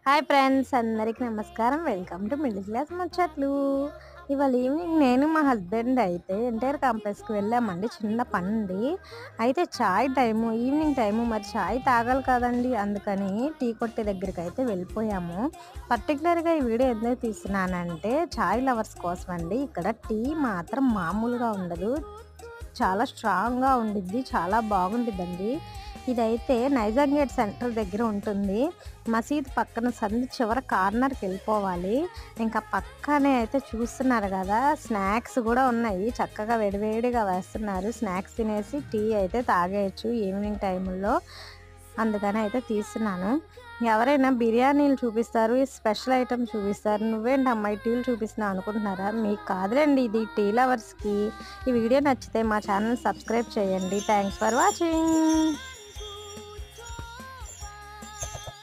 Hi friends, అందరికీ నమస్కారం. Welcome to middle class ముచ్చట్లు. ఇవాళ ఈవినింగ్ నేను మా హస్బెండ్ అయితే ఎన్టీఆర్ కాంప్లెక్స్కి వెళ్ళామండి. చిన్న పని ఉంది. అయితే చాయ్ టైము, ఈవినింగ్ టైము, మరి చాయ్ తాగాలి కదండి. అందుకని టీ కొట్టే దగ్గరికి అయితే వెళ్ళిపోయాము. పర్టికులర్గా ఈ వీడియో ఎందుకు తీస్తున్నానంటే చాయ్ లవర్స్ కోసం అండి. ఇక్కడ టీ మాత్రం మామూలుగా ఉండదు, చాలా స్ట్రాంగ్గా ఉండిద్ది, చాలా బాగుండిద్దండి. ఇదైతే నైజాం గేట్ సెంటర్ దగ్గర ఉంటుంది. మసీద్ పక్కన సందు చివర కార్నర్కి వెళ్ళిపోవాలి. ఇంకా పక్కనే అయితే చూస్తున్నారు కదా, స్నాక్స్ కూడా ఉన్నాయి. చక్కగా వేడివేడిగా వేస్తున్నారు. స్నాక్స్ తినేసి టీ అయితే తాగేయచ్చు ఈవినింగ్ టైంలో. అందుకని అయితే తీస్తున్నాను. ఎవరైనా బిర్యానీలు చూపిస్తారు, స్పెషల్ ఐటమ్ చూపిస్తారు, నువ్వేంటి అమ్మాయి టీలు చూపిస్తున్నావు అనుకుంటున్నారా? మీకు కాదులేండి, ఇది టీ లవర్స్కి. ఈ వీడియో నచ్చితే మా ఛానల్ సబ్స్క్రైబ్ చేయండి. Thanks for watching.